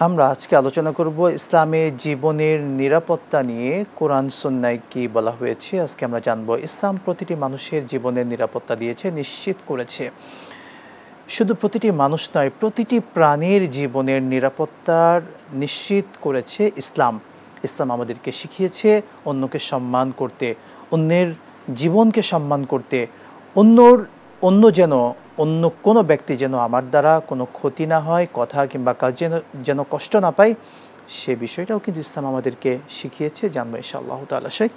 আমরা আজকে আলোচনা করব ইসলামে জীবনের নিরাপত্তা নিয়ে। কোরআন সুন্নাহয় কি বলা হয়েছে আজকে আমরা জানব। ইসলাম প্রতিটি মানুষের জীবনের নিরাপত্তা দিয়েছে, নিশ্চিত করেছে। শুধু প্রতিটি মানুষ নয়, প্রতিটি প্রাণীর জীবনের নিরাপত্তার নিশ্চিত করেছে ইসলাম। ইসলাম আমাদেরকে শিখিয়েছে অন্যকে সম্মান করতে, অন্যের জীবনকে সম্মান করতে, অন্য অন্য কোনো ব্যক্তি যেন আমার দ্বারা কোনো ক্ষতি না হয়, কথা কিংবা কাজ যেন কষ্ট না পায়, সে বিষয়টাও কিন্তু ইসলাম আমাদেরকে শিখিয়েছে। জানবো ইনশাআল্লাহ তাআলা। শেখ,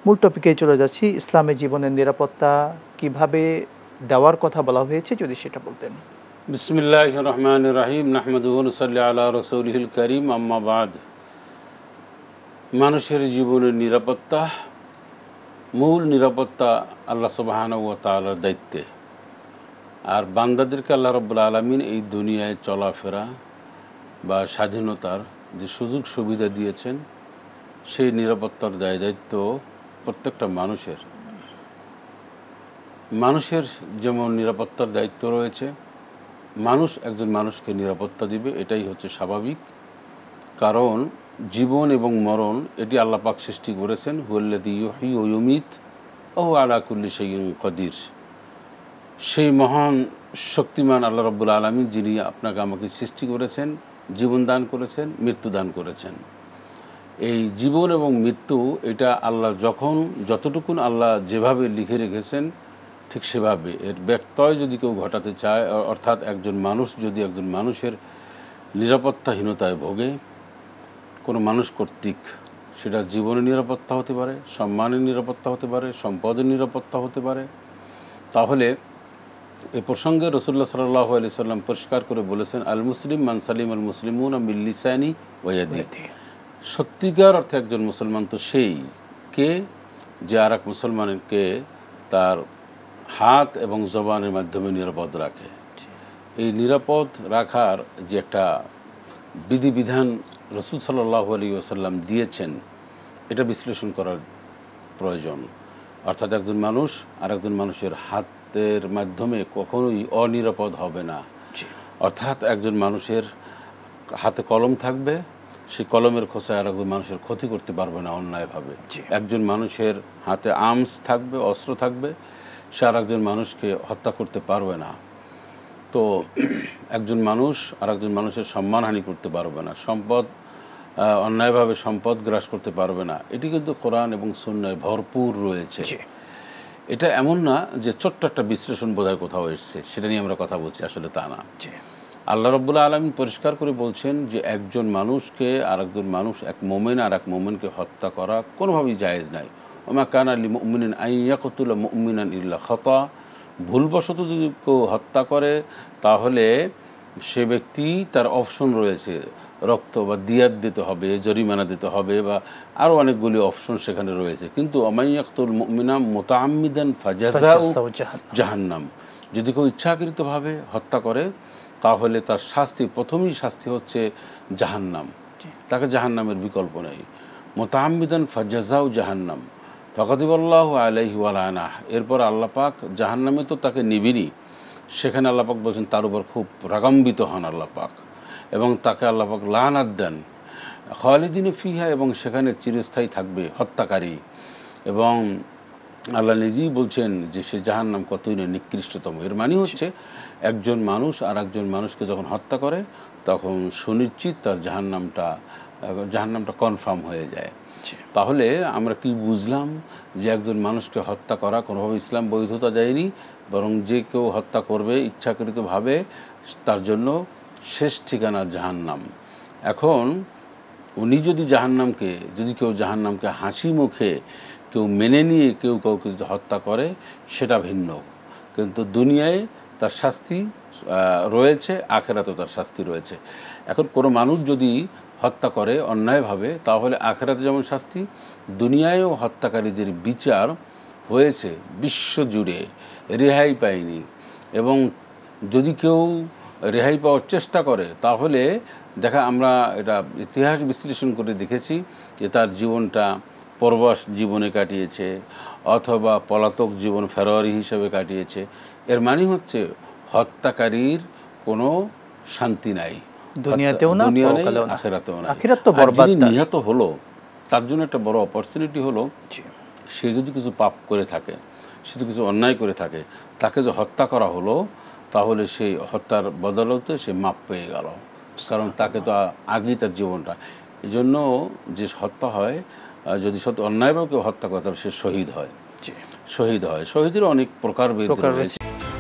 মূল টপিকেই চলে যাচ্ছি। ইসলামে জীবনের নিরাপত্তা কিভাবে দেওয়ার কথা বলা হয়েছে, যদি সেটা বলতেন। বিসমিল্লাহির রহমানির রহিম। নাহমাদুহু ওয়া নুসাল্লি আলা রাসূলিহিল কারীম, আম্মা বাদ। মানুষের জীবনের নিরাপত্তা, মূল নিরাপত্তা আল্লাহ সুবহানাহু ওয়া তাআলার দায়িত্বে। আর বান্দাদেরকে আল্লাহ রাব্বুল আলামিন এই দুনিয়ায় চলাফেরা বা স্বাধীনতার যে সুযোগ সুবিধা দিয়েছেন, সেই নিরাপত্তার দায়িত্ব প্রত্যেকটা মানুষের যেমন নিরাপত্তার দায়িত্ব রয়েছে, মানুষ একজন মানুষকে নিরাপত্তা দিবে, এটাই হচ্ছে স্বাভাবিক। কারণ জীবন এবং মরণ এটি আল্লাহ পাক সৃষ্টি করেছেন। হুয়াল্লাযী ইউহয়ী ওয়া ইউমীত ওয়া হুয়া আলা কুল্লি শাইইন কাদির। সেই মহান শক্তিমান আল্লাহ রাব্বুল আলামিন, যিনি আপনাকে আমাকে সৃষ্টি করেছেন, জীবন দান করেছেন, মৃত্যু দান করেছেন। এই জীবন এবং মৃত্যু এটা আল্লাহ যতটুকুন আল্লাহ যেভাবে লিখে রেখেছেন ঠিক সেভাবে। এর ব্যত্যয় যদি কেউ ঘটাতে চায়, অর্থাৎ একজন মানুষ যদি একজন মানুষের নিরাপত্তাহীনতায় ভোগে কোনো মানুষ কর্তৃক, সেটা জীবনের নিরাপত্তা হতে পারে, সম্মানের নিরাপত্তা হতে পারে, সম্পদের নিরাপত্তা হতে পারে, তাহলে এ প্রসঙ্গে রাসূলুল্লাহ সাল্লাল্লাহু আলাইহি সাল্লাম পরিষ্কার করে বলেছেন, আল মুসলিম মান সালিমাল মুসলিমুনা মিন লিসানি ওয়া ইয়াদিহি। সত্যিকার অর্থে একজন মুসলমান তো সেই কে যে আর এক মুসলমানকে তার হাত এবং জবানের মাধ্যমে নিরাপদ রাখে। এই নিরাপদ রাখার যে একটা বিধিবিধান রাসূল সাল্লাল্লাহু আলাইহি ওয়াসাল্লাম দিয়েছেন, এটা বিশ্লেষণ করার প্রয়োজন। অর্থাৎ একজন মানুষ আর একজন মানুষের হাতের মাধ্যমে কখনোই অনিরাপদ হবে না। অর্থাৎ একজন মানুষের হাতে কলম থাকবে, সেই কলমের খোঁচায় আর একজন মানুষের ক্ষতি করতে পারবে না অন্যায়ভাবে। একজন মানুষের হাতে আর্মস থাকবে, অস্ত্র থাকবে, সে আর একজন মানুষকে হত্যা করতে পারবে না। তো একজন মানুষ আর একজন মানুষের সম্মানহানি করতে পারবে না, অন্যায়ভাবে সম্পদ গ্রাস করতে পারবে না। এটি কিন্তু কোরআন এবং সুন্নাহয় ভরপুর রয়েছে। এটা এমন না যে ছোট্ট একটা বিশ্লেষণ বোধহয় কোথাও এসছে, সেটা নিয়ে আমরা কথা বলছি, আসলে তা না। আল্লাহ রাব্বুল আলামিন পরিষ্কার করে বলছেন যে একজন মানুষকে আর একজন মানুষ, এক মুমিন আর এক মুমিনকে হত্যা করা কোনোভাবেই জায়েজ নাই। ওমা কানা লিল মুমিনিন আন ইয়াকতুলা মুমিনান ইল্লা খাতা। ভুলবশত যদি কেউ হত্যা করে, তাহলে সে ব্যক্তি, তার অপশন রয়েছে, রক্ত বা দিয়াত দিতে হবে, জরিমানা দিতে হবে, বা আরও অনেকগুলি অপশন সেখানে রয়েছে। কিন্তু ওমা ইয়াকতুল মুমিনা মুতাআম্মিদান ফাজাযাউ জাহান্নাম। যদি কেউ ইচ্ছাকৃতভাবে হত্যা করে, তাহলে তার শাস্তি, প্রথমেই শাস্তি হচ্ছে জাহান্নাম। তাকে জাহান্নামের বিকল্প নেই। মুতাআম্মিদান ফাজাযাউ জাহান্নাম ফাগাদিবাল্লাহু আলাইহি ওয়া লানাহ। এরপর আল্লাহ পাক জাহান্নামে তো তাকে নিবিনি, সেখানে আল্লাহ পাক বলছেন তার উপর খুব রাগান্বিত হন আল্লাহ পাক, এবং তাকে আল্লাহ পাক লানাত দেন খালিদিনা ফিহা, এবং সেখানে চিরস্থায়ী থাকবে হত্যাকারী। এবং আল্লাহ নিজেই বলছেন যে সে জাহান্নাম কতই না নিকৃষ্টতম। এর মানে হচ্ছে একজন মানুষ আর একজন মানুষকে যখন হত্যা করে, তখন সুনিশ্চিত তার জাহান্নামটা কনফার্ম হয়ে যায়। তাহলে আমরা কি বুঝলাম? যে একজন মানুষকে হত্যা করা কোনোভাবে ইসলাম বৈধতা দেয়নি, বরং যে কেউ হত্যা করবে ইচ্ছাকৃতভাবে, তার জন্য শেষ ঠিকানা জাহান্নাম। এখন উনি যদি কেউ জাহান্নামকে হাসি মুখে কেউ মেনে নিয়ে কেউ কাউকে যদি হত্যা করে, সেটা ভিন্ন। কিন্তু দুনিয়ায় তার শাস্তি রয়েছে, আখেরাতেও তার শাস্তি রয়েছে। এখন কোনো মানুষ যদি হত্যা করে অন্যায়ভাবে, তাহলে আখেরাতে যেমন শাস্তি, দুনিয়ায়ও হত্যাকারীদের বিচার হয়েছে বিশ্বজুড়ে, রেহাই পায়নি। এবং যদি কেউ রেহাই পাওয়ার চেষ্টা করে, তাহলে আমরা এটা ইতিহাস বিশ্লেষণ করে দেখেছি যে তার জীবনটা পরবাস জীবনে কাটিয়েছে, অথবা পলাতক জীবন ফেরোয়ারি হিসেবে কাটিয়েছে। এর মানে হচ্ছে হত্যাকারীর কোনো শান্তি নাই, দুনিয়াতেও না, দুনিয়া নেই, পরকালেও না। আখিরাতেও না। আখিরাত তো আর বরবাদ যিনি তার। নিহত হলো তার জন্য একটা বড় অপরচুনিটি হলো, জি, সে যদি কিছু পাপ করে থাকে, সে যদি কিছু অন্যায় করে থাকে, তাকে যে হত্যা করা হলো, তাহলে সেই হত্যার বদলতে সে মাপ পেয়ে গেল। কারণ তাকে তো আগেই তার জীবনটা, এই জন্য যে হত্যা হয়, যদি সত্যি অন্যায়ভাবে কেউ হত্যা করে তাহলে সে শহীদ হয়। জি। শহীদ হয়, শহীদের অনেক প্রকারভেদ প্রকার রয়েছে। রয়েছে।